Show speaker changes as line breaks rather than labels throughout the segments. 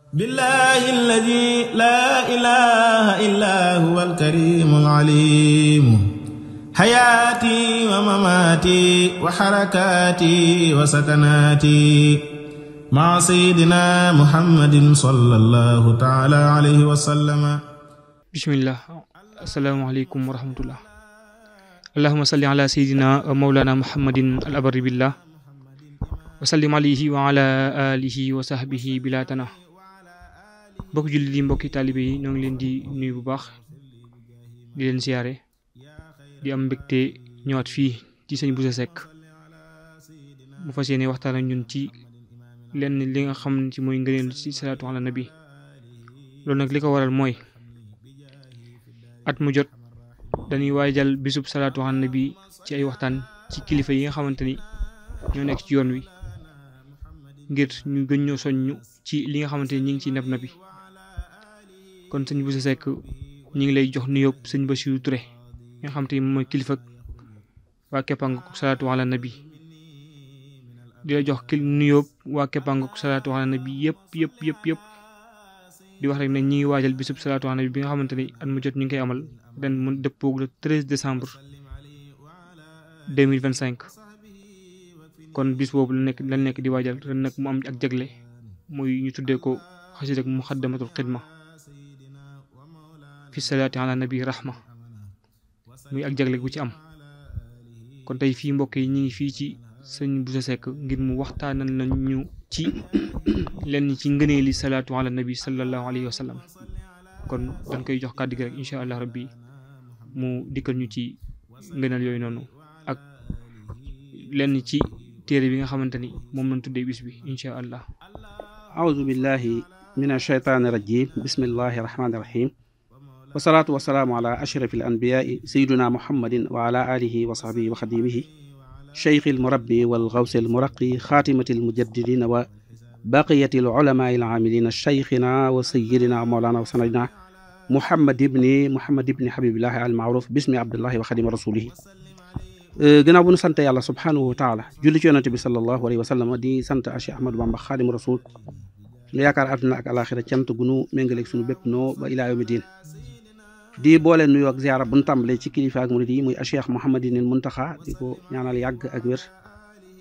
billahi alladi laa ilaha illa huwa alkarimu alalimu hayaati wa mamaati wa harakaati wa sakanaati maa sayyidina muhammadin sallallahu taala alayhi wa sallama.
bismillah. asalaamaaleykum wa rahmatullah. allahuma salli ala sayyidina wa mawlana muhammadin al abari billah wa sallim alayhi wa ala alihi wa sahbihi bila tana. mbokki jullit yi, mbokki taalibe yi, ñoo ngi leen di nuyu bu baax di leen siyaare di am mbégte ñëwaat fii ci sëñ Bousso Seck mu fas yéene waxtaan ak ñun ci lenn li nga xam ne ci mooy ngëneel ci salaatu ala nabi. loolu nag li ko waral mooy at mu jot dañuy waajal bisub salaatu ala nabi ci ay waxtaan ci kilifa yi nga xamante ni ñoo nekk ci yoon wi ngir ñu gën ñoo soññu ci li nga xamante ni ñu ngi ci nab nabi. kon sëñ Bousso Seck ñu ngi lay jox nuyoo sëñ Bassirou Touré nga xamante ni moom mooy kilifa waa Képpangu salaatu ala nabi di la jox nuyoo waa Képpangu salaatu ala nabi yëpp di wax rek ne ñi ngi waajal bisub salaatu ala nabi bi nga xamante ni at mu jot ñu ngi koy amal ren mu dëppoog le 13 décembre 2025. kon bis boobu la nekk di waajal ren nag mu am ak jagle muy ñu tuddee ko xasida ak muxaddamatul xidma fi salaati ala nabi rahma muy ak jagle gu ci am. kon tey fii mbokk yi ñu ngi fii ci sëñ Bousso Seck ngir mu waxtaanal nañu ci lenn ci ngëneeli salaatu ala nabi sallallahu alayhi wa sallam. kon dañ koy jox kàddu gi rek incha allah rabbi mu dikkal ñu ci ngëneel yooyu noonu ak lenn ci téere bi nga xamante ni moom lañ tuddee bis bi incha allah.
aouzu billahi min ashaytaani rajim bismillahi rahmaani rahim wasalaatu wasalaamu ala ashrafi al anbiyaai sayiduna muhammadin wa ala alihi wa sahbihi wa xadimihi cheikhi al murabbi wal gawsi al muraqi xaatimati al mujaddidina wa baqiyati al ulamaai al aamilina cheikhina wa sayidina mawlana wa sanadina muhammad ibni habibillahi al maaruf bismi abdullahi wa xadima rasulihi. gannaaw bu nu sant yàlla subhanahu wa taala julli ci yonante bi sallallahu alayhi wa sallam di sant Cheikh Ahmadou Bamba xaadimu rasul lu yaakaar àdduna ak alaxira cant gu nu méngaleeg suñu bépp noo ba ilaa yawmi diin. di boole nuyoo ak ziara bu nu tàmbalee ci kilifa ak murid yi muy Cheikh Mouhamadinil Muntaxa di ko ñaanal yàgg ak wér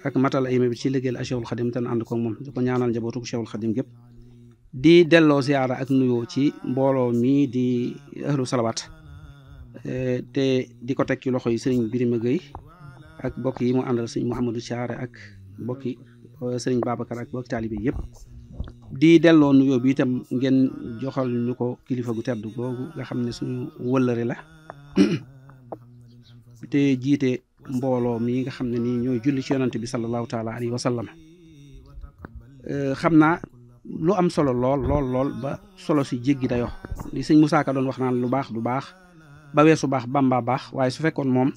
ak matal ay bi ci liggéeyal Cheikhul Xadim te ànd ko moom di ko ñaanal njabootu Cheikhul Xadim gépp. di delloo ziara ak nuyoo ci mbooloo mi di ahlu salawaat te di ko teg ci loxo yi sëriñ Birima Gueye ak mbokk yi mu àndal sëriñ Mouhamadou Thiaré ak mbokki sëriñ Babacar ak mbokki taalibe yëpp. di delloo nuyoo bi itam ngeen joxal ñu ko kilifa gu tedd googu nga xam ne suñu wëllëre la te jiite mbooloo mi nga xam ne nii ñooy julli ci yonante bi sallallahu taala alayhi wa sallam. xam naa lu am solo lool ba solo si jéggi dayoo li sëñ Moussa Ka doon wax naan lu baax du baax ba weesu baax Bamba baax waaye su fekkoon moom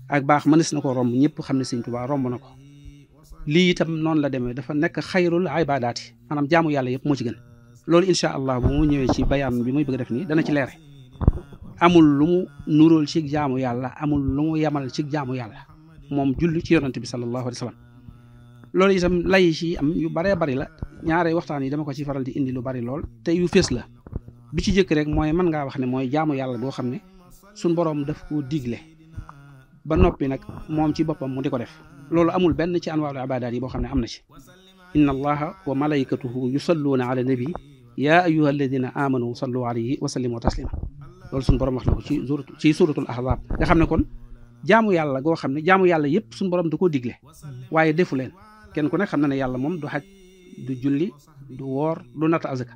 ak baax mënees na ko romb ñëpp xam ne sëñ Tuubaa romb na ko. lii itam noonu la demee dafa nekk xayrul ibadaati maanaam jaamu yàlla yëpp moo ci gën. loolu incha allah bu mu ñëwee ci bayaan bi muy bëgg def nii dana ci leere. amul lu mu nuróol ci jaamu yàlla amul lu mu yamal ci jaamu yàlla moom julli ci yonante bi sallallahu alayhi wa sallam. loolu itam lay ci am yu baree bari la ñaare waxtaan yi dama ko ci faral di indi lu bari lool te yu fees la. bi ci jëkk rek mooy mën ngaa wax ne mooy jaamu yàlla boo xam ne suñ boroom daf koo digle ba noppi nag moom ci boppam mu di ko def. loolu amul benn ci anwaa'ul ibaadaat yi boo xam ne am na ci. inna allaha wa malaykatuhu yusalluuna ala nabi yaa ayyuha alladina amanu sallu alayhi wa sallimu taslima. loolu suñu borom wax na ko ci suratul ahzab nga xam ne kon jaamu yàlla goo xam ne jaamu yàlla yëpp suñu borom da koo digle waaye defu leen. kenn ku ne xam na ne yàlla moom du xaj du julli du woor du natt azaka.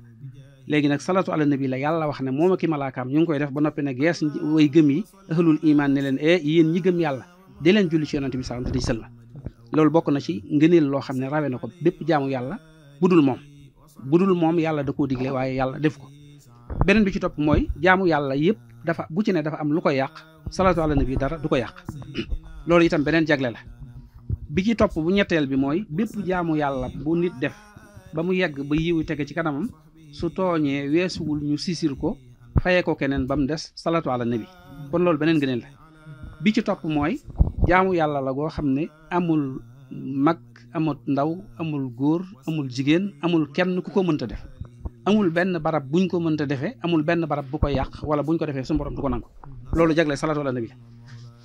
léegi nag salatu ala nabi la yàlla wax ne moom ak i malaakaam ñu ngi koy def ba noppi ne gees way gëm yi ahlul iman ne leen yéen ñi gëm yàlla di leen julli ci yonante bi sallallahu alayhi wa sallam. loolu bokk na ci ngëneel loo xam ne rawe na ko bépp jaamu yàlla budul moom yàlla da koo digle waaye yàlla def ko. beneen bi ci topp mooy jaamu yàlla yëpp dafa bu ci ne dafa am lu koy yàq salatu ala nabi dara du ko yàq. loolu itam beneen jagle la. bi ci topp bu ñetteel bi mooy bépp jaamu yàlla bu nit def ba mu yegg ba yiwu tege ci kanamam su tooñee weesuwul ñu sisir ko fayee ko keneen ba mu des salatu ala nabi. kon loolu beneen ngëneel la. bi ci topp mooy jaamu yàlla la goo xam ne amul mag amul ndaw amul góor amul jigéen amul kenn ku ko mënta def amul benn barab buñ ko mënta defee amul benn barab bu koy yàq wala buñ ko defee suñu borom du ko nangu loolu jagle salaatu ala nabi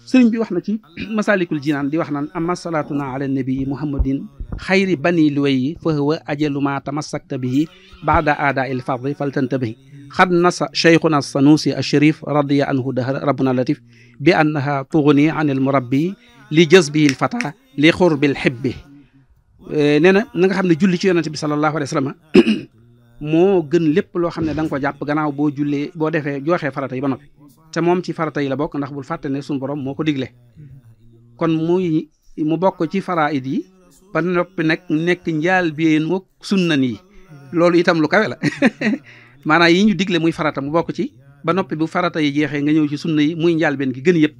sëriñ bi wax na ci masalikul jinaan di wax naan amma salaatuna ala nabii muhammadin xayri bani luwayi fa huwa ajalu ma tamassakta bihi baada aada il fardi faltantabihi xad nasa cheikhuna sanusi alsharif radiya anhu dahar rabbuna latif bi annaha tugni an il murabbi li jazbihi l fata li xurbil xibbi nee na nga xam ne julli ci yonente bi sallallahu alayhi wa sallam moo gën lépp loo xam ne da nga ko jàpp gannaaw boo jullee boo defee jooxee farata yi ba noppi te moom ci farata yi la bokk ndax bul fàtte ne suñu borom moo ko digle kon mu bokk ci faraid yi ba noppi nag nekk njaal beenu sunnan yi loolu itam lu kawe la maanaam yi ñu digle muy farata mu bokk ci ba noppi bu farata yi jeexee nga ñëw ci sunna yi muy njaal been gi gën yëpp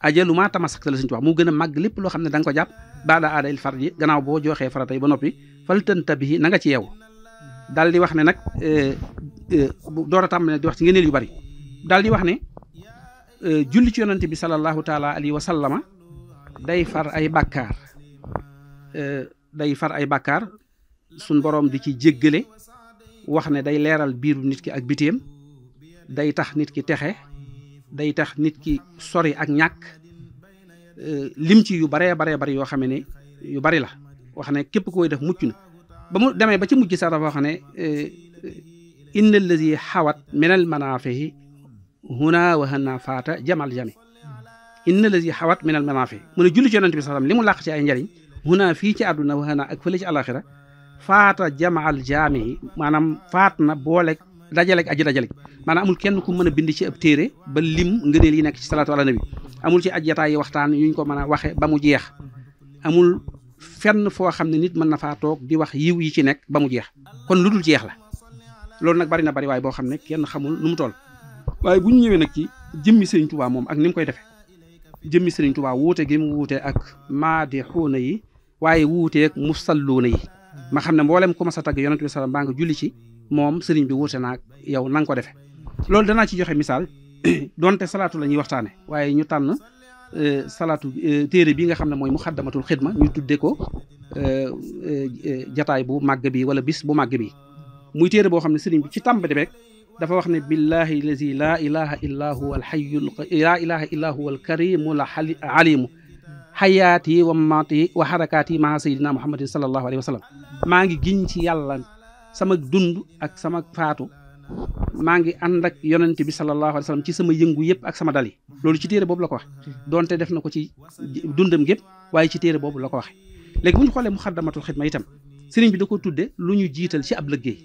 ajalu maa tamasakta la suñu wax mu gën a màgg lépp loo xam ne da nga ko jàpp baada aada il fard yi gannaaw boo joxee farata yi ba noppi faltantabihi na nga ci yeewu daal di wax ne nag door a tàmbali di wax ci ngëneel yu bari daal di wax ne julli ci yonante bi sallallahu taala alayhi wa sallama day far ay bàkkaar suñ boroom di ci jéggale wax ne day leeral biiru nit ki ak bitéem day tax nit ki texe day tax nit ki sori ak ñàkk lim ci yu baree bari yoo xam ne yu bari la wax ne képp koy def mucc na ba mu demee ba ci mujj sax dafa wax ne inna allazi xawat min al manaafihi huna wa hana faata jamal jami inna allazi xawat min al manaafihi mu ne julli ci yonante bi sallam li mu làq ci ay njariñ huna fii ci àdduna wa hana ak fële ci alaxira faata jamal jami maanaam faat na booleeg dajaleg aji dajaleg maanaam amul kenn ku mën a bind ci ab téere ba lim ngëneel yi nekk ci salaatu ala nabi amul ci aj jataay yi waxtaan yuñ ko mën a waxe ba mu jeex amul fenn foo xam ne nit mën na faa toog di wax yiw yi ci nekk ba mu jeex kon lu dul jeex la loolu nag bari na bari waaye boo xam ne kenn xamul nu mu toll waaye bu ñu ñëwee nag ci jëmmi Sëriñ Tuubaa moom ak ni mu koy defee jëmmi Sëriñ Tuubaa wuute gi mu wuute ak maadixuuna yi waaye wuuteeg musalluuna yi ma xam ne mboolem ku ma sa tagg yonent bi sallam baa nga julli ci moom sëriñ bi wuute naag yow na nga ko defee loolu danaa ci joxe misaal donte salaatu la ñuy waxtaane waaye ñu tànn salaatu téere bi nga xam ne mooy muxaddamatul xidma ñu tudde ko jataay bu màgg bi wala bis bu màgg bi muy téere boo xam ne sëriñ bi ci tàmbali rek dafa wax ne billahi lazi laa ilaha illa huwa alxayyul laa ilaha illa huwa alkarimu la alimu xayaati wa mamaati wa xarakaati maa sayidina muhammadin sallallahu alayhi wa sallam maa ngi giñ ci yàlla sama dund ak sama faatu maa ngi ànd ak yonente bi sallallahu alayhi wa sallam ci sama yëngu yëpp ak sama dal yi loolu ci téere boobu la ko wax donte def na ko ci dundam gépp waaye ci téere boobu la ko waxe léegi bu ñu xoolee muxaddamatul xidma itam sëriñ bi da ko tudde lu ñu jiital ci ab liggéey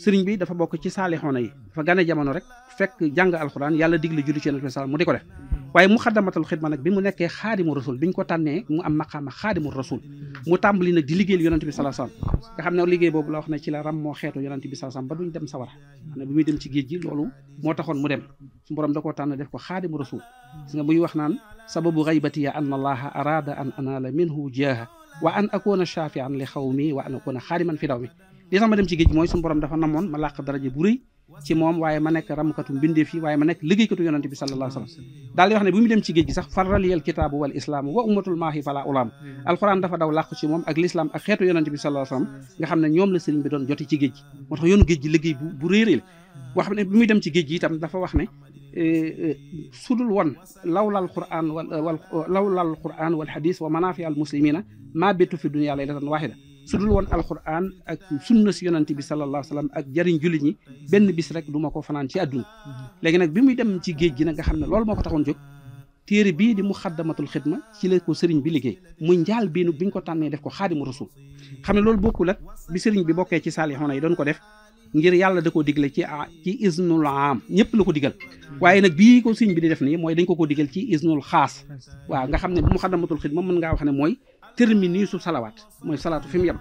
sëriñ bi dafa bokk ci saalixoona yi dafa gane jamono rek fekk jàng alxuraan yàlla digle julli ci yonente bi sallam mu di ko def waaye muxaddamatul xidma nag bi mu nekkee xaadimu rasul bi ñu ko tànnee mu am maqaama xaadimu rasul mu tàmbali nag di liggéeyal yonente bi sallallahu alayhi wasallam nga xam ne liggéey boobu la wax ne ci la ram moo xeetu yonente bi sallallahu alayhi wasallam ba duñ dem sawara xam ne bi muy dem ci géej gi loolu moo taxoon mu dem su borom da koo tànn def ko xaadimu rasul gis nga buy wax naan sababu gaybatiya an allaha arada an anaala minhu jaaha wa an akuna shafian li xawmi wa an akuna xaadiman fi daw mi li tax ma dem ci géej gi mooy suñu borom dafa namoon ma làq daraja bu rëy ci moom waaye ma nekk ramkatu mbindeef yi waaye ma nekk liggéeykatu yonante bi sallallahu alayhi wasallam daal di wax ne bu mu dem ci géej gi sax farraliyal kitaabu wal islaamu wa ummatul maahi fala ulaam alquran dafa daw làqu ci moom ak l'islam ak xeetu yonante bi sallallahu alayhi wasallam nga xam ne ñoom la sëriñ bi doon joti ci géej gi moo tax yoonu géej gi liggéey bu réeré la wax ne bi muy dem ci géej gi itam dafa wax ne sudul woon lawlal quran wal hadis wa manaafi al muslimina maa bettu fi dunya laylatan waahida su dul woon alquran ak sunna si yonante bi sallallahu alayhi wasallam ak jariñ jullit ñi benn bis rek du ma ko fanaan ci àdduna léegi nag bi muy dem ci géej gi nag nga xam ne loolu moo ko taxoon jóg téere bii di muxaddamatul xidma ci la ko sëriñ bi liggéey muy njaal biinu bi ñu ko tànnee def ko xaadimu rasul xam ne loolu bokkul ak bi sëriñ bi bokkee ci saalixoona yi doon ko def ngir yàlla da koo digle ci isnul am ñëpp la ko digal waaye nag bii ko sëriñ bi di def nii mooy dañ ko digal ci isnul xaas waaw nga xam ne bu muxaddamatul xidma mën ngaa wax ne mooy terminus su salawaat mooy salaatu fi mu yem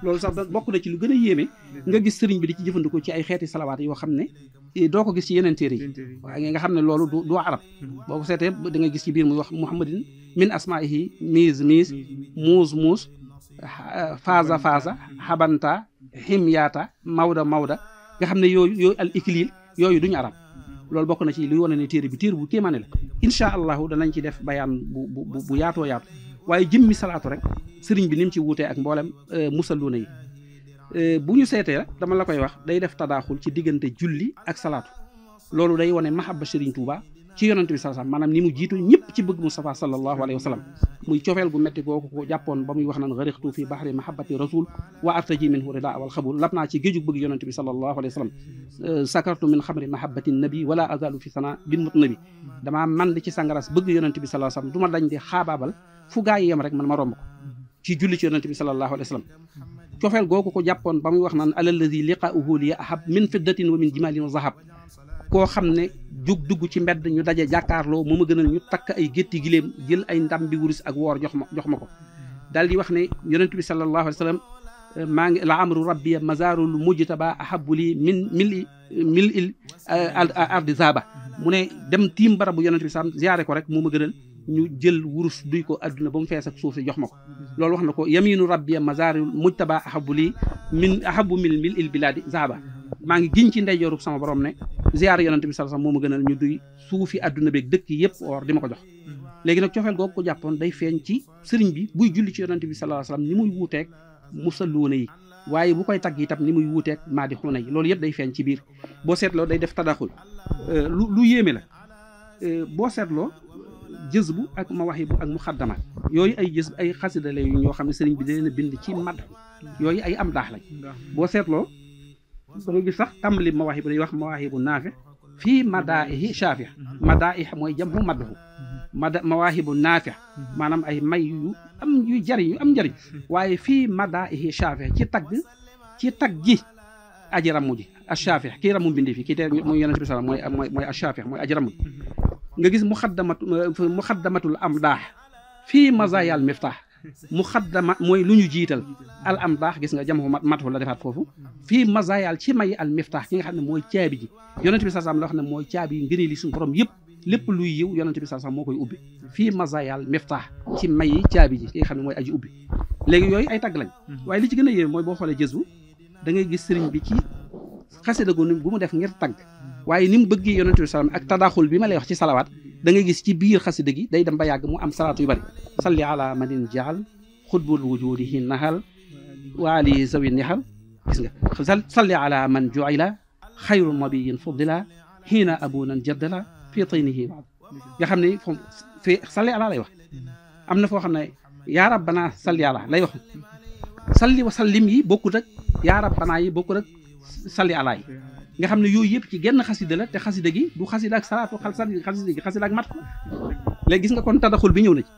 loolu sax bokk na ci lu gën a yéeme nga gis sëriñ bi di ci jëfandikoo ci ay xeeti salawaat yoo xam ne doo ko gis ci yeneen téere yi waaye nga xam ne loolu du arab boo ko seetee da nga gis ci biir muy wax muhammadin min asmaihi miis muus faasa xabanta himyaata mawda nga xam ne yooyu al ikliil yooyu duñu arab loolu bokk na ci luy wane ne téere bu kéemaane la incha allahu danañ ci def bayaan bu yaatoo yaatu waaye jëmmi salaatu rek sëriñ bi ni mu ci wuutee ak mboolem musalluuna yi bu ñu seetee dama la koy wax day def tadaaxul ci diggante julli ak salaatu loolu day wane mahabba Serigne Touba ci yonent bi sallallahu alayhi wasallam maanaam ni mu jiitu ñëpp ci bëgg Mustafa sallallahu alayhi wa sallam muy cofeel gu metti googu ko jàppoon ba muy wax naan gharaqtu fi bahri mahabbati rasul wa artaji minhu rida wal xabul lab naa ci géejug bëgg yonent bi sallallahu alayhi wa sallam sakartu min xamri mahabbati nabi wala azalu fi sana bil mutnabi damaa man di ci sangaras bëgg yonent bi sallallahu alayhi wa sallam du ma dañ di xaabaabal fu gaa yi yem rek man ma romb ko ci julli ci yonent bi sallallahu alayhi wa sallam cofeel googu ko jàppoon ba muy wax naan alalladi liqa'uhu li ahab min fiddatin wa min jimalin wa zahab koo xam ne jug dugg ci mbedd ñu daje jàkkaarloo moo ma gënal ñu takk ay gétti giléem jël ay ndam bi wurus ak woor jox ma ko daal di wax ne yonent bi sallallahu alayhi wa sallam maa ngi la amru rabbiya mazarul mujtaba ahabu li mil il ardi zaba mu ne dem tiim barabu yonent bi sam ziyaare ko rek moo ma gënal ñu jël wurus duy ko adduna ba mu fees ak suuf si jox ma ko loolu wax na ko yaminu rabbiya mazarul mujtaba ahabu li ahabu mil il biladi zaba maa ngi giñ ci ndeyjooru sama borom ne ziyaare yonent bi sallallahu alayhi wasallam moo ma gënal ñu duy suufi adduna beeg dëkk yëpp or di ma ko jox léegi nag cofeel googu ko jàppoon day feeñ ci sëriñ bi buy julli ci yonent bi sallallahu alayhi wasallam ni muy wuuteeg musalluuna yi waaye bu koy tagg itam ni muy wuuteeg maadi xuuna yi loolu yëpp day feeñ ci biir boo seetloo day def tadaxul lu yéeme la boo seetloo jëzbu ak mawaahibu ak muxaddamaat yooyu ay jëzb ay xasida la yu ñoo xam ne sëriñ bi da leen a bind ci mad yooyu ay am daax lañ boo seetloo da nga gis sax tàmbali mawaahibu day wax mawaahibu naafi fii madaihi shaafi madaih mooy jam hu madhu mawaahibu naafi maanaam ay may yu am yu jariñ yu am njariñ waaye fii madaihi shaafi ci tagg ji aji ramu ji ashaafi kii ramu bindi fi kii te muy yonent bi sallam mooy ashaafi mooy aji ramu nga gis muxaddamatul am daax fii mazayal miftaax muxaddama mooy lu ñu jiital al am daax gis nga jam matu la defaat foofu fii mazayal ci may al miftaax ki nga xam ne mooy caabi ji yonent bi sallam la wax ne mooy caabi yi ngëneel li suñu borom yëpp lépp luy yiw yonent bi sallam moo koy ubbi fii mazayal miftaax ci may yi caabi ji ki nga xam ne mooy aji ubbi léegi yooyu ay tagg lañ waaye li ci gën a yéeme mooy boo xoolee jësu da ngay gis sëriñ bi ci xasida gu mu def ngir tagg waaye ni mu bëggee yonent bi sallam ak tadaxul bi ma lay wax ci salawaat da ngay gis ci biir xasida gi day dem ba yàgg mu am salaatu yu bari salli ala madin jaal xutbul wujudihi nahal wa ali zawi nihal gis nga salli ala man juila xayru nabiyin fuddila xiina abunan jaddala fii taynihi nga xam ne foofu fii salli ala lay wax am na foo xam ne yaa rabbana salli ala lay wax salli wa sallim yi bokkut ak yaa rabbana yi bokkut ak salli ala yi nga xam ne yooyu yëpp ci genn xasida la te xasida gi du xasida ak salaatu xasida gi xasida ak mat léegi gis nga kon tadaxul bi ñëw na ci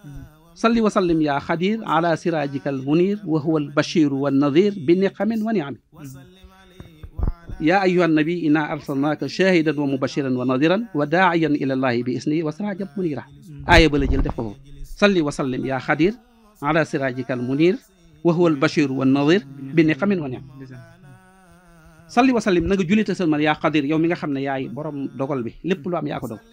salli wa sallim yaa xadir ala sirajika al munir wa huwa al bashiru wa nadir bi niqamin wa niami yaa ayuha nabi inna arsalnaka shahidan wa mubashiran wa nadiran wa daa'iyan ila llahi bi isnihi wa sirajan munira aaya ba la jël def ko foofu salli wa sallim yaa xadir ala sirajika al munir wa huwa al bashiru wa nadir bi niqamin wa niami salli wa sallim na nga julli te sëlmal yaa xadir yow mi nga xam ne yaay borom dogal bi lépp lu am yaa ko dogal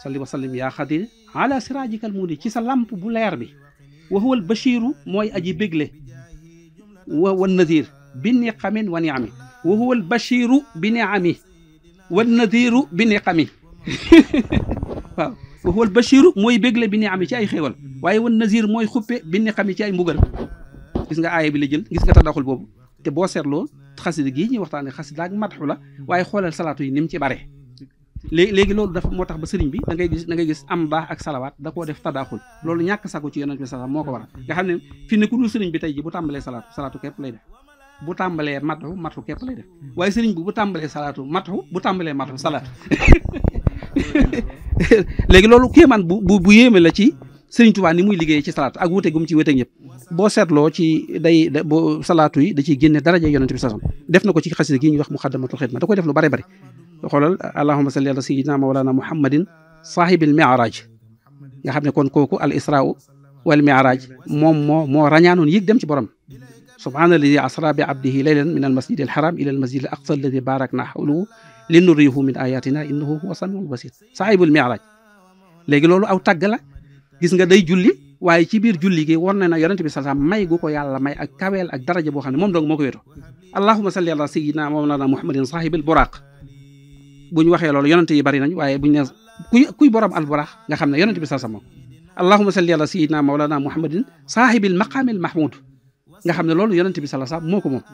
salli wa sallim yaa xadir ala sirajikal muni ci sa lamp bu leer bi wa huwa al bashiru mooy aji bégle wa nadir bi niqamin wa niami wa huwa al bashiru bi niami wa nadiru bi niqami waaw wa huwa al bashiru mooy bégle bi niami ci ay xéewal waaye wa nadir mooy xuppe bi niqami ci ay mbugal gis nga aaya bi la jël gis nga tadaxul boobu te boo seetloo xasida gii ñuy waxtaane xasida ak matxu la waaye xoolal salaatu yi ni mu ci bare léegi loolu dafa moo tax ba sëriñ bi da ngay gis am baax ak salawaat da koo def tadaxul loolu ñàkk sago ci yonent bi sallallahu moo ko waral nga xam ne fi ne ku dul sëriñ bi tey ji bu tàmbalee salaatu képp lay def bu tàmbalee matxu képp lay def waaye sëriñ bi bu tàmbalee salaatu matxu bu tàmbalee matxu salaatu léegi loolu kéemaan bu yéeme la ci sëriñ Tuubaa ni muy liggéey ci salaatu ak wute gum ci wute ñëpp boo seetloo ci boo salaatu yi da ciy génne daraja yonent bi sallallahu alayhi wasallam def na ko ci xasida gi ñuy wax muxaddamatul xidma da koy def lu bari bari xoolal allahumma salli ala sayyidina mawlana muhammadin saahibil mi'raj nga xam ne kon kooku al israa wal mi'raj moom moo rañaanoon yéeg dem ci borom subhaanalladi asra bi abdihi laylan min al masjid al haram ila al masjid al aqsa alladi barakna hawlahu linuriyahu min ayatina innahu huwa samiul basir saahibul mi'raj léegi loolu aw tàgg la gis nga day julli waaye ci biir julli gi war na yonent bi sallallahu alayhi wasallam may gu ko yàlla may ak kaweel ak daraja boo xam ne moom dong moo ko wéetoo allahumma salli ala sayyidina mawlana muhammadin sahibil buraq bu ñu waxee loolu yonent yi bari nañ waaye bu ñu ne kuy borom al buraq nga xam ne yonent bi sallallahu alayhi wasallam allahumma salli ala sayyidina mawlana muhammadin sahibil maqamil mahmud nga xam ne loolu yonent bi sallallahu alayhi wasallam moo ko moom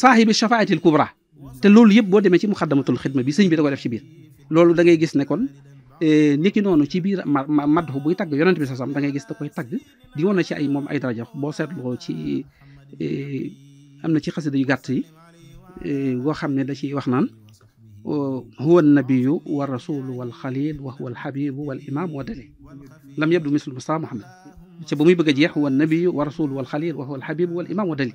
saahibi shafaatil kubra te loolu yëpp boo demee ci muxaddamatul xidma bi sëñ bi da ko def ci biir loolu da ngay gis ne kon niki noonu ci biir madhu buy tagg yonent bi sallallahu alayhi wasallam da ngay gis da koy tagg di wane ci ay moom ay daraja boo seetloo ci am na ci xasida yu gàtt yi boo xam ne da ciy wax naan huwa nabiyu wa rasulu wal xalil wa huwa al habibu wal imam wa dalil lam yabdu mislu Mustafa Muhammad ci ba muy bëgg a jeex huwa nabiyu wa rasulu wal xalil wa huwa al habibu wal imam wa dalil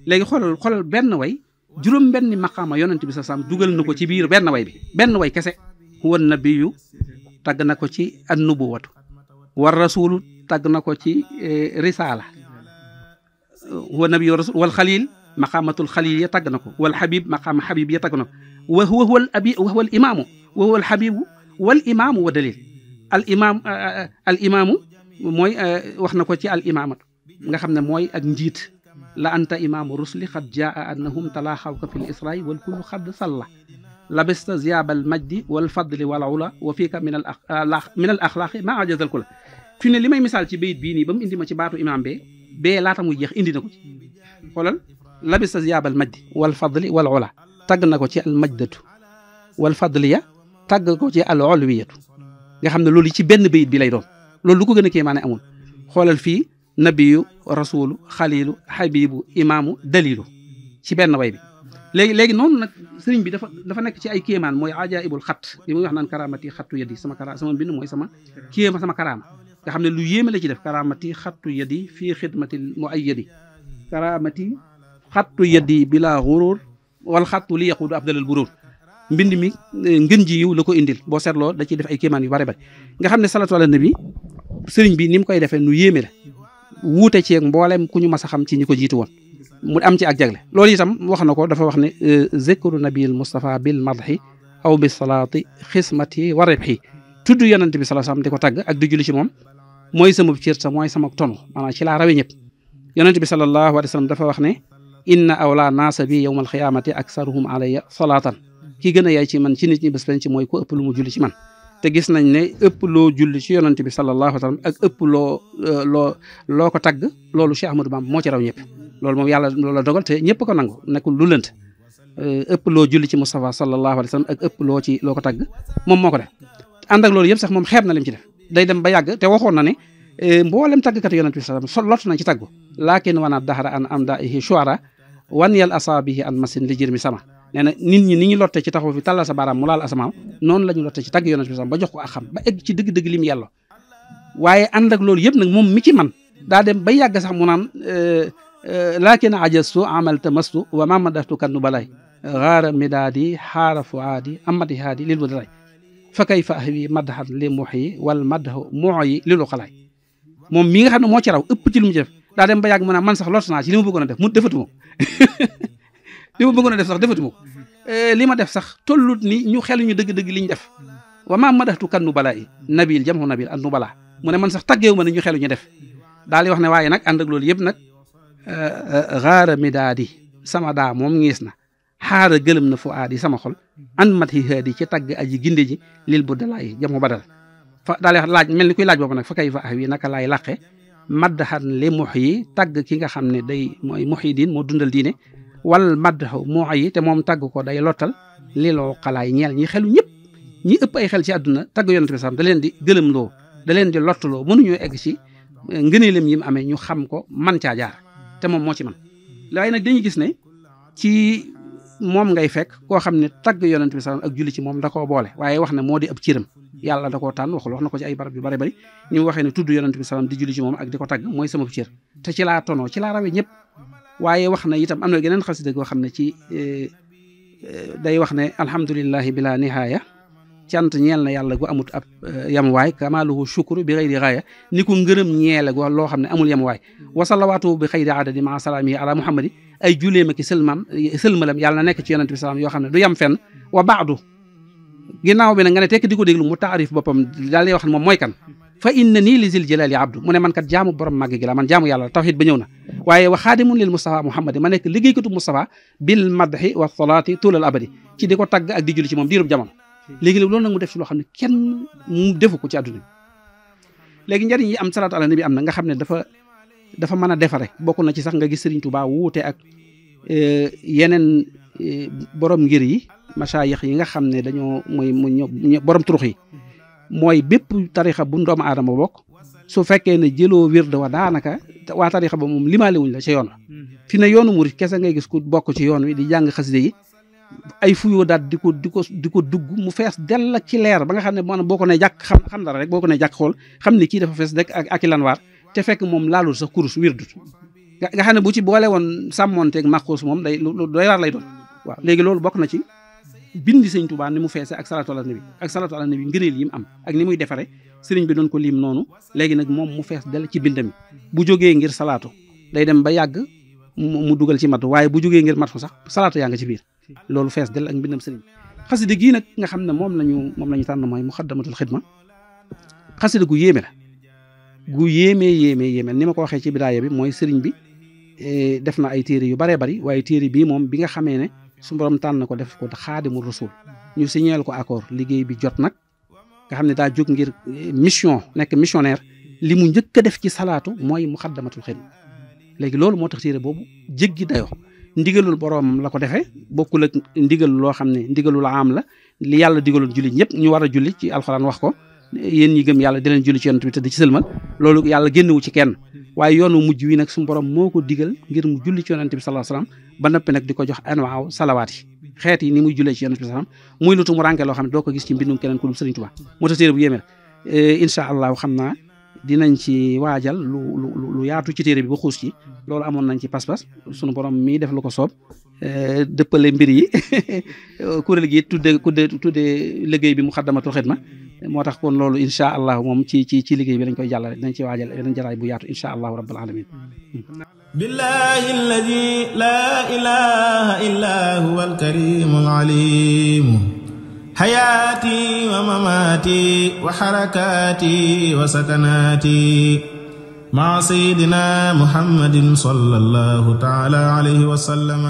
léegi xoolal benn way juróom benn maqaama yonent bi sallallahu alayhi wasallam dugal na ko ci biir benn way bi benn way kese huwa nabiyu tagg na ko ci an nubuwatu war rasulu tagg na ko ci risaala huwa nabiyu wal xalil maqaamatul xalil ya tagg na ko wal habib maqaama habib ya tagg na ko wa huwa al imaamu wa huwa al habibu wal imaamu wa dalil al imaamu mooy wax na ko ci al imaamatu nga xam ne mooy ak njiit la anta imaamu rusli xad jaa annahum talaaxawka fi l israai wal kullu xad salla labista ziyaabal majdi wal fadli wal ula wa fiika min al axlaaqi maa ajazal kula fi ne li may misaal ci bayit bii nii ba mu indi ma ci baatu imaam bee laata muy jeex indi na ko ci xoolal labista ziyaabal majdi wal fadli wal ula tagg na ko ci al majdatu wal fadliya tagg ko ci al ulwiyatu nga xam ne loolu ci benn bayit bi lay doon loolu lu ko gën a kéemaane amul xoolal fii nabiyu rasulu xalilu habibu imaamu dalilu ci benn way bi léegi noonu nag sëriñ bi dafa nekk ci ay kéemaan mooy ajaibul xat li muy wax naan karamati xattu yadi sama mbind mooy sama karaama nga xam ne lu yéeme la ci def karamati xattu yadi fii xidmatil muayyadi karamati xattu yadi bila xurur wal xattu li yaqudu afdalal burur mbind mi ngën ji yiw la ko indil boo seetloo da ciy def ay kéemaan yu bari bari nga xam ne salatu ala nabi sëriñ bi ni mu koy defee nu yéeme la wuute ceeg mboolem ku ñu mas a xam ci ñi ko jiitu woon mu am ci ak jagle loolu itam wax na ko dafa wax ne zikru nabil Mustafa bil madhi aw bis salaati xismati wa ribhi tudd yonent bi sallallahu alayhi wasallam di ko tagg ak di julli ci moom mooy sama cër ta mooy sama tonu maanaam ci laa rawe ñëpp yonent bi sallallahu alayhi wasallam dafa wax ne inna awla naasa bi yawmal xiyaamati aksaruhum alayya salaatan ki gën a yaay ci man ci nit ñi bés penc mooy ku ëpp lu mu julli ci man te gis nañ ne ëpp loo julli ci yonent bi sallallahu alayhi wa sallam ak ëpp loo ko tagg loolu Cheikh Ahmadou Bamba moo ci raw ñëpp loolu moom yàlla loolu la dogal te ñëpp ko nangu nekkul lu lënt ëpp loo julli ci Mustafa sallallahu alayhi wa sallam ak ëpp loo ko tagg moom moo ko def ànd ak loolu yëpp sax moom xeeb na lim ci def day dem ba yàgg te waxoon na ne mboolem taggkat yonent bi sallallahu alayhi wa sallam lott nañ ci taggu laakin wana daxara an am daihi shuara wan yal asaabihi an masin li jër mi sama nee na nit ñi ni ñu lotte ci taxaw fi tàllal sa baaraam mu laal asamaaw noonu la ñu lotte ci tagg yonent bi ba jox ko ak xam ba egg ci dëgg-dëgg lim yàlla waaye ànd ak loolu yëpp nag moom mi ci man daa dem ba yàgg sax mu naan laakin ajastu amal tamastu wa mamadaftu kannu balay gaara midaadi xaara fuaadi amati haadi lil wadaray fa kay fa ahwi madhan li muxyi wal madhu muxyi lilu xalaay moom mi nga xam ne moo ci raw ëpp ci lu mu ci def daa dem ba yàgg mu naan man sax lott naa ci li ma bëggoon a def mu defatuma li ma bëggoon a def sax defatuma ko li ma def sax tollut ni ñu xeluñu dëgg-dëgg liñ def wa ma madahtu kan nu balaa yi nabil jamhu nabil an nu balaa mu ne man sax taggeewu ma ne ñu xeluñu def daal di wax ne waaye nag ànd ak loolu yëpp nag xaara mi daa di sama daa moom ngiis na xaara gëlëm na fu aadi sama xol an mat yi haadi ci tagg aji ginde ji lil bu dalaa yi jamhu badal fa daal di wax laaj mel ni kuy laaj boobu nag fa kay fa ah wi naka laay laqe maddaxan li mux yi tagg ki nga xam ne day mooy mux yi diin moo dundal diine wal maddaxu mux yi te moom tagg ko day lottal liloo xalaay ñeel ñi xelu ñëpp ñi ëpp ay xel ci àdduna tagg yonent bi sax da leen di gëlëm loo da leen di lottaloo mënuñoo egg ci ngëneelam yi mu amee ñu xam ko man caa jaar te moom moo ci man waaye nag dañuy gis ne ci moom ngay fekk koo xam ne tagg yonent bi sax ak julli ci moom da koo boole waaye wax ne moo di ab cëram yàlla da koo tànn wax na ko ci ay barab yu bari bari ni mu waxee ne tudd yonent bi salaam di julli ci moom ak di ko tagg mooy sama cër te ci laa tonoo ci laa rawee ñëpp waaye wax na itam am na geneen xasida goo xam ne ci day wax ne alhamdulillahi bila nihaaya cant ñeel na yàlla gu amut ab yamuwaay kamaluhu shukru bi xayri gaaya ni ko ngërëm ñeele go loo xam ne amul yamuwaay wa salawaatu bi xayri adadi ma salaamihi ala muhammadi ay juleem ak sëlmalam yàlla na nekk ci yonent bi salaam yoo xam ne du yam fenn wa baadu ginnaaw bi nag nga ne tekk di ko déglu mu taarif boppam daal di wax ne moom mooy kan fa inna nii li zil jalali abdu mu ne man kat jaamu borom màgg gi la man jaamu yàlla tawhid ba ñëw na waaye wa xaadimun lil Mustafa Muhammad ma nekk liggéeykatu Mustafa bil madhi wa salaati tuulal abadi ci di ko tagg ak di julli ci moom diirub jamono léegi loolu nag mu def ci loo xam ne kenn mu defu ko ci àdduna bi léegi njëriñ yi am salaatu ala nabi am na nga xam ne dafa dafa mën a defare bokk na ci sax nga gis Serigne Touba wuute ak yeneen borom ngir yi masaayix yi nga xam ne dañoo mooy borom turux yi mooy bépp tarixa bu doomu aadama bokk su fekkee ne jëloo wird wa daanaka waa tarixa ba moom limaale wuñ la ca yoon wa fi ne yoonu murit kese ngay gis ku bokk ci yoon wi di jàng xaside yi ay fuyoo daat di ko dugg mu fees dell ak ci leer ba nga xam ne maanaam boo ko ne jàkk xam dara rek boo ko ne jàkk xool xam ne kii dafa fees rek ak i lanwaar te fekk moom laalul sax kurus wirdut nga xam ne bu ci boole woon sàmmonteeg maxuus moom day lu doy waar lay doon waaw léegi loolu bokk na ci bindi sëñ Tuubaa ni mu feese ak salatu ala nabi ngëneel yi mu am ak ni muy defare sëriñ bi doon ko lim noonu léegi nag moom mu fees dell ci bindam bu jógee ngir salaatu day dem ba yàgg mu dugal ci matu waaye bu jógee ngir matu sax salaatu yaa nga ci biir loolu fees dell ak mbindam sëriñ xasida gii nag nga xam ne moom lañu tànn mooy muxaddamatul xidma xasida gu yéeme la gu yéeme ni ma ko waxee ci bidaaya bi mooy sëriñ bi def na ay téere yu baree bari waaye téere bii moom bi nga xamee ne su borom tànn ko def ko xaadimu rasul ñu signeel ko accord liggéey bi jot nag nga xam ne daa jóg ngir mission nekk missionnaire li mu njëkk a def ci salaatu mooy muxaddamatul xidma léegi loolu moo tax téere boobu jéggi dayoo ndigalul boroomam la ko defee bokkul ak ndigal loo xam ne ndigalul am la li yàlla digaloon julli ñëpp ñu war a julli ci alxuraan wax ko yéen ñi gëm yàlla di leen julli ci yonent bi te di ci sëlmal loolu yàlla génnewu ci kenn waaye yoonu mujj wi nag suñu borom moo ko digal ngir mu julli ci yonent bi sallallahu alayhi wasallam ba noppi nag di ko jox anwaaw salawaat yi xeet yi ni muy jullee ci yonent bi sallallahu alayhi wasallam muy lu tu mu rànke loo xam ne doo ko gis ci mbindum keneen ku dul Sëriñ Tuubaa moo tax téere bu yéeme incha allah xam naa dinañ ci waajal lu yaatu ci téere bi ba xuus ci loolu amoon nañ ci pas-pas sunu borom mii def lu ko soob dëppale mbir yi kuréel gi tudde liggéey bi muxaddamatul xidma moo tax kon loolu incha allah moom ci liggéey bi dañ koy jàllale dinañ ci waajal yeneen jaraay bu yaatu incha allahu rabbal alamin
billahi alladi la ilaha illa huwa alkarimul alim حياتي ومماتي وحركاتي وسكناتي مع سيدنا محمد صلى الله تعالى عليه وسلم